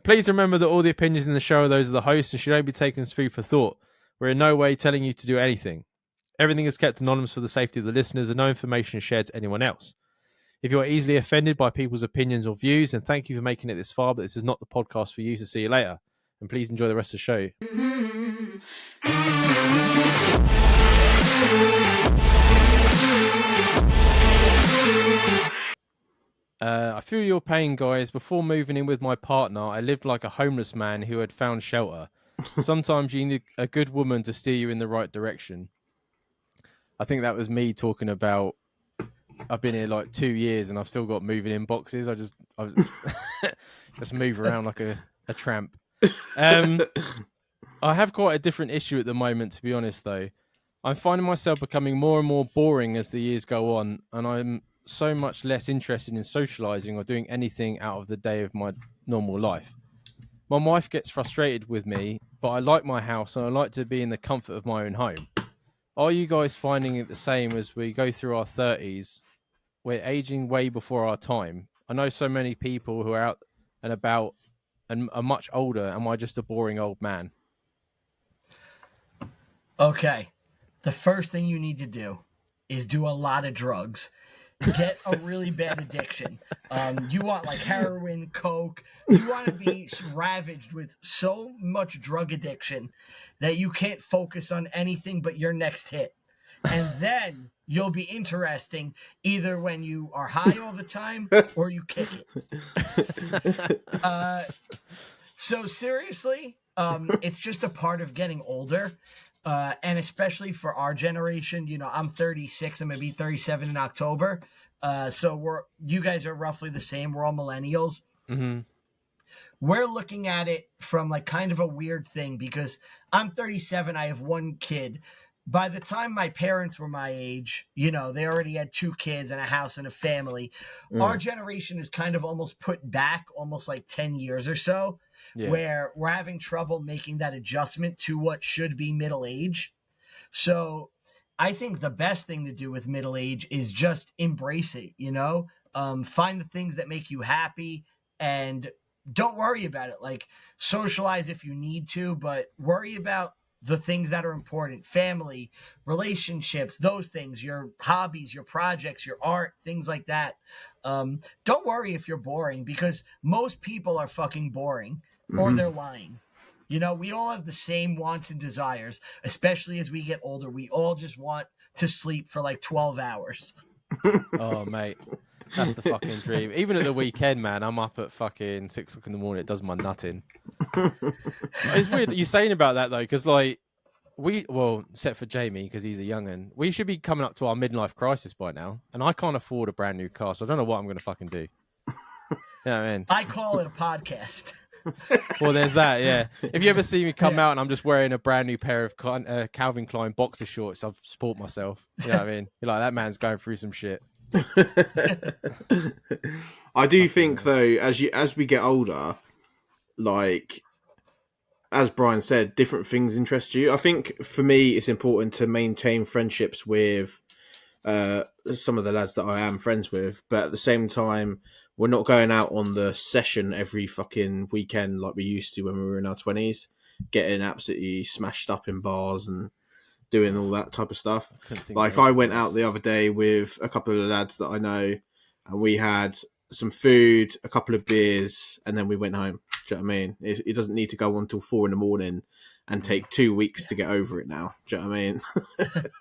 Please remember that all the opinions in the show are those of the host and should only be taken as food for thought. We're in no way telling you to do anything. Everything is kept anonymous for the safety of the listeners and no information is shared to anyone else. If you are easily offended by people's opinions or views, then thank you for making it this far, but this is not the podcast for you, so see you later. And please enjoy the rest of the show. I feel your pain, guys. Before moving in with my partner, I lived like a homeless man who had found shelter. Sometimes you need a good woman to steer you in the right direction. I think that was me talking about I've been here like 2 years and I've still got moving in boxes. I just just move around like a tramp. I have quite a different issue at the moment, to be honest, though. I'm finding myself becoming more and more boring as the years go on, and I'm so much less interested in socializing or doing anything out of the day of my normal life. My wife gets frustrated with me, but I like my house and I like to be in the comfort of my own home. Are you guys finding it the same as we go through our 30s? We're aging way before our time. I know so many people who are out and about and are much older. Am I just a boring old man? Okay. The first thing you need to do is do a lot of drugs. Get a really bad addiction. You want like heroin, coke. You want to be ravaged with so much drug addiction that you can't focus on anything but your next hit. And then you'll be interesting either when you are high all the time or you kick it. So seriously, it's just a part of getting older. And especially for our generation, you know, I'm 36. I'm going to be 37 in October. So you guys are roughly the same. We're all millennials. Mm-hmm. We're looking at it from like kind of a weird thing because I'm 37. I have one kid. By the time my parents were my age, you know, they already had 2 kids and a house and a family. Our generation is kind of almost put back almost like 10 years or so. Yeah. Where we're having trouble making that adjustment to what should be middle age. So I think the best thing to do with middle age is just embrace it, you know, find the things that make you happy and don't worry about it. Like socialize if you need to, but worry about the things that are important, family, relationships, those things, your hobbies, your projects, your art, things like that. Don't worry if you're boring because most people are fucking boring or they're lying. You know, we all have the same wants and desires, especially as we get older. We all just want to sleep for like 12 hours. Oh, mate. That's the fucking dream. Even at the weekend, man, I'm up at fucking 6 o'clock in the morning. It does my nutting. It's weird you're saying about that, though, because, like, except for Jamie, because he's a young'un, we should be coming up to our midlife crisis by now, and I can't afford a brand new car, so I don't know what I'm going to fucking do. You know what I mean? I call it a podcast. Well, there's that, yeah. If you ever see me come out and I'm just wearing a brand new pair of Calvin Klein boxer shorts, I've support myself. You know what I mean? You're like, that man's going through some shit. I do think, though, as we get older, like, as Brian said, different things interest you. I think, for me, it's important to maintain friendships with some of the lads that I am friends with, but at the same time, we're not going out on the session every fucking weekend like we used to when we were in our 20s, getting absolutely smashed up in bars and doing all that type of stuff. Like, I went out the other day with a couple of lads that I know, and we had some food, a couple of beers, and then we went home. Do you know what I mean? It doesn't need to go on till 4 a.m. and take 2 weeks to get over it now. Do you know what I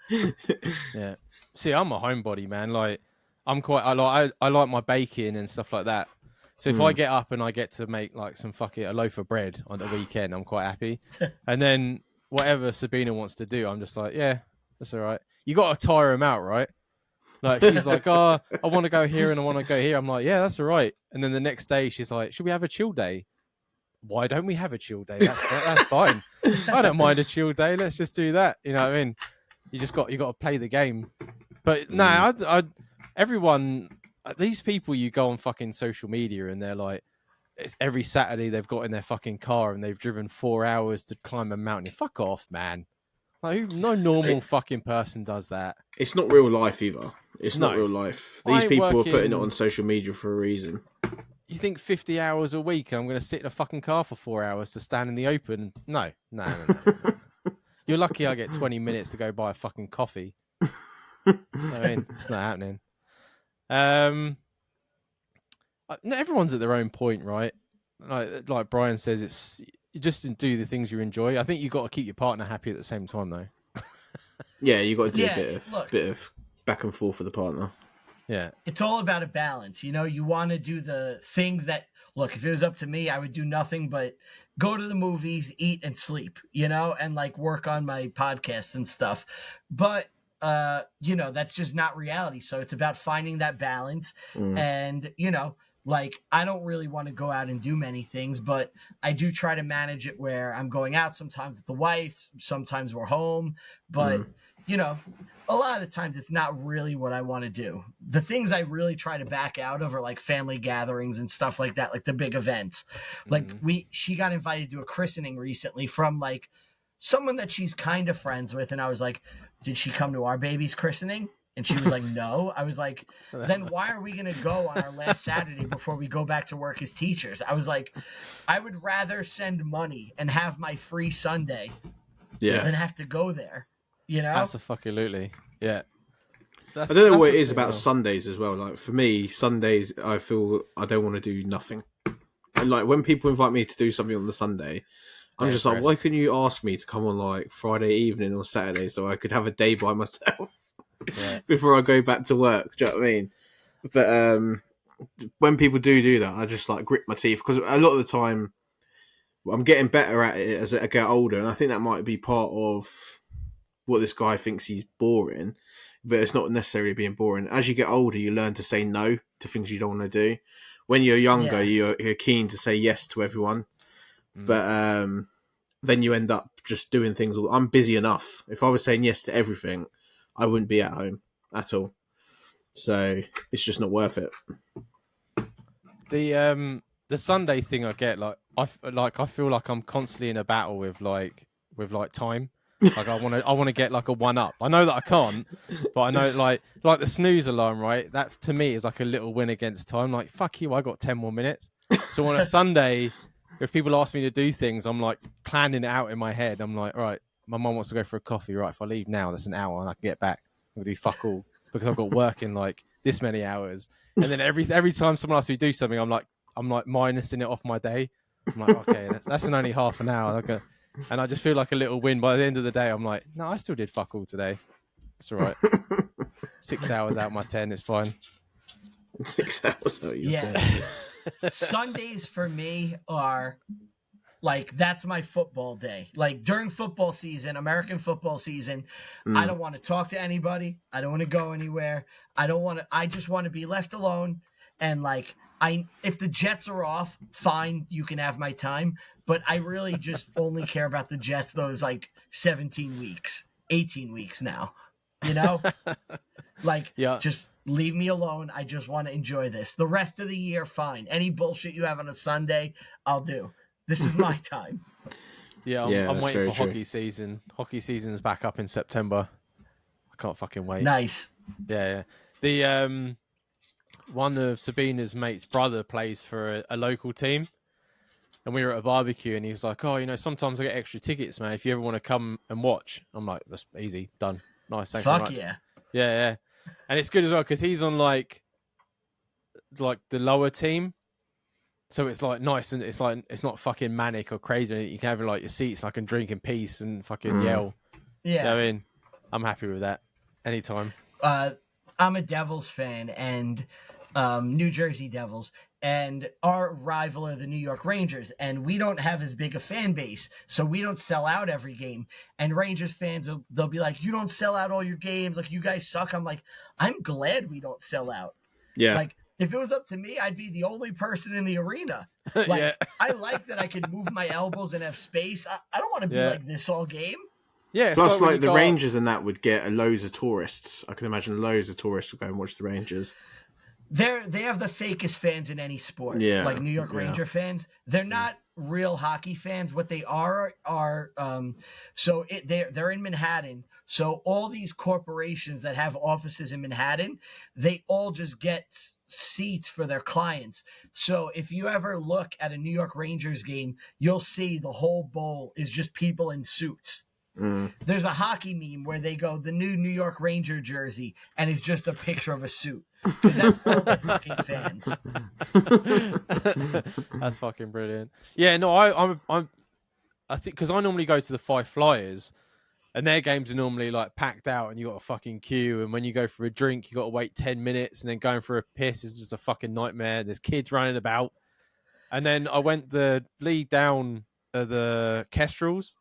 mean? Yeah. See, I'm a homebody, man. Like, I like my baking and stuff like that. So if I get up and I get to make like a loaf of bread on the weekend, I'm quite happy. And then whatever Sabina wants to do, I'm just like, yeah, that's all right. You got to tire him out, right? Like, she's like, oh, I want to go here and I want to go here. I'm like, yeah, that's all right. And then the next day she's like, should we have a chill day? Why don't we have a chill day? That's fine. I don't mind a chill day. Let's just do that. You know what I mean? You got to play the game. But no, everyone, these people, you go on fucking social media and they're like, it's every Saturday they've got in their fucking car and they've driven 4 hours to climb a mountain. Fuck off, man. Like, no normal fucking person does that. It's not real life either. It's not real life. These people are putting it on social media for a reason. you think 50 hours a week I'm going to sit in a fucking car for 4 hours to stand in the open? No. You're lucky I get 20 minutes to go buy a fucking coffee. I mean, it's not happening. Everyone's at their own point, right? Like Brian says, it's you just do the things you enjoy. I think you got to keep your partner happy at the same time, though. Yeah, you got to do Yeah, a look, bit of back and forth with the partner. Yeah. it's all about a balance. You know, you want to do the things that, look, if it was up to me, I would do nothing but go to the movies, eat and sleep, you know, and like work on my podcast and stuff. But you know, that's just not reality. So it's about finding that balance. And, you know, like I don't really want to go out and do many things, but I do try to manage it where I'm going out sometimes with the wife, sometimes we're home, but you know, a lot of the times it's not really what I want to do. The things I really try to back out of are like family gatherings and stuff like that, like the big events. Like she got invited to a christening recently from like someone that she's kind of friends with, and I was like, "Did she come to our baby's christening?" And she was like, "No." I was like, "Then why are we going to go on our last Saturday before we go back to work as teachers?" I was like, "I would rather send money and have my free Sunday than have to go there." You know? Absolutely. Yeah. I don't know that's what the it is thing, about though. Sundays as well. Like for me, Sundays I feel I don't want to do nothing. And like when people invite me to do something on the Sunday, I'm Day just of like, why rest. couldn't you ask me to come on like Friday evening or Saturday so I could have a day by myself Yeah. before I go back to work? Do you know what I mean? But when people do that, I just like grit my teeth because a lot of the time I'm getting better at it as I get older, and I think that might be part of what this guy thinks he's boring, but it's not necessarily being boring. As you get older, you learn to say no to things you don't want to do. When you're younger, Yeah. you're keen to say yes to everyone, but then you end up just doing things. I'm busy enough. If I was saying yes to everything, I wouldn't be at home at all. So it's just not worth it. The Sunday thing I get, I feel like I'm constantly in a battle with time. Like I want to get like a one up. I know that I can't, but I know like the snooze alarm, right? That to me is like a little win against time. Like fuck you, I got 10 more minutes. So on a Sunday, if people ask me to do things, I'm like planning it out in my head. I'm like, right, my mum wants to go for a coffee. Right, if I leave now, that's an hour, and I can get back. I'm gonna do fuck all because I've got work in like this many hours. And then every time someone asks me to do something, I'm like minusing it off my day. I'm like, okay, that's an only half an hour. Okay. And I just feel like a little win. By the end of the day, I'm like, no, I still did fuck all today. It's all right. 6 hours out of my 10, it's fine. 6 hours out of your Yeah. 10. Sundays for me are like that's my football day. Like during football season, American football season, I don't want to talk to anybody. I don't want to go anywhere. I just want to be left alone and like if the Jets are off, fine, you can have my time, but I really just only care about the Jets those like 17 weeks, 18 weeks now. You know? Like, Yeah. just leave me alone. I just want to enjoy this. The rest of the year, fine. Any bullshit you have on a Sunday, I'll do. This is my time. Yeah, Yeah, I'm that's waiting very for true. hockey season. Hockey season's back up in September. I can't fucking wait. Nice. Yeah. The one of Sabina's mates' brother plays for a local team. And we were at a barbecue and he was like, oh, sometimes I get extra tickets, man. If you ever want to come and watch. I'm like, that's easy. Done. Nice. Thanks very Fuck much. yeah. Yeah. And it's good as well because he's on like the lower team. So it's like nice and it's not fucking manic or crazy. You can have like your seats. I can drink in peace and fucking yell. Yeah. I mean, I'm happy with that. Anytime. I'm a Devils fan and New Jersey Devils, and our rival are the New York Rangers, and we don't have as big a fan base, so we don't sell out every game. And Rangers fans, they'll be like, "You don't sell out all your games, like you guys suck." I'm like, I'm glad we don't sell out. Yeah. Like, if it was up to me, I'd be the only person in the arena. Yeah. Like, I like that I can move my elbows and have space. I don't want to be Yeah. like this all game. Yeah. It's Plus, when you like the go up. Rangers and that would get loads of tourists. I can imagine loads of tourists would go and watch the Rangers. They have the fakest fans in any sport. Yeah, Like New York yeah. Ranger fans. They're not real hockey fans. What they are so they're in Manhattan. So all these corporations that have offices in Manhattan, they all just get seats for their clients. So if you ever look at a New York Rangers game, you'll see the whole bowl is just people in suits. There's a hockey meme where they go the new New York Ranger jersey, and it's just a picture of a suit because that's all their fucking fans. That's fucking brilliant. Yeah, no, I think because I normally go to the Five Flyers, and their games are normally like packed out, and you got a fucking queue. And when you go for a drink, you got to wait 10 minutes, and then going for a piss is just a fucking nightmare. There's kids running about, and then I went the lead down the Kestrels.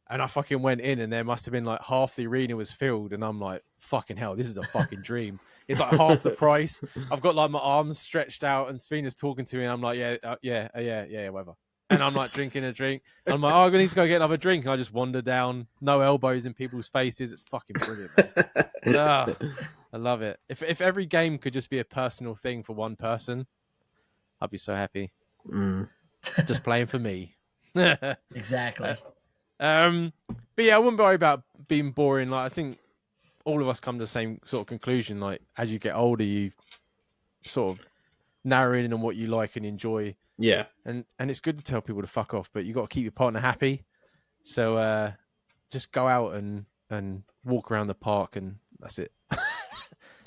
And I fucking went in, and there must have been like half the arena was filled, and I'm like, "Fucking hell, this is a fucking dream." It's like half the price. I've got like my arms stretched out, and Spina's talking to me, and I'm like, "Yeah, whatever." And I'm like drinking a drink. And I'm like, "Oh, I need to go get another drink." And I just wander down, no elbows in people's faces. It's fucking brilliant, man. I love it. If every game could just be a personal thing for one person, I'd be so happy. Just playing for me. Exactly. But yeah, I wouldn't worry about being boring. Like I think all of us come to the same sort of conclusion. Like as you get older, you sort of narrow in on what you like and enjoy. Yeah, and it's good to tell people to fuck off, but you got to keep your partner happy. So just go out and walk around the park, and that's it.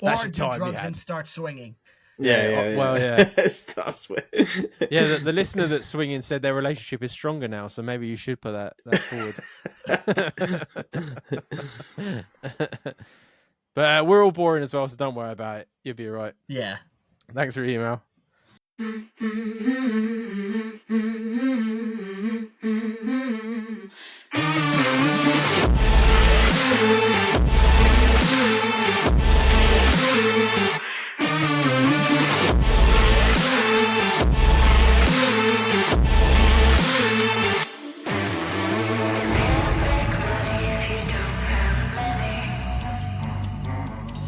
Or do drugs and start swinging. Yeah. Well, yeah. Yeah, the listener that's swinging said their relationship is stronger now, so maybe you should put that forward. But we're all boring as well, so don't worry about it. You'll be all right. Yeah. Thanks for your email.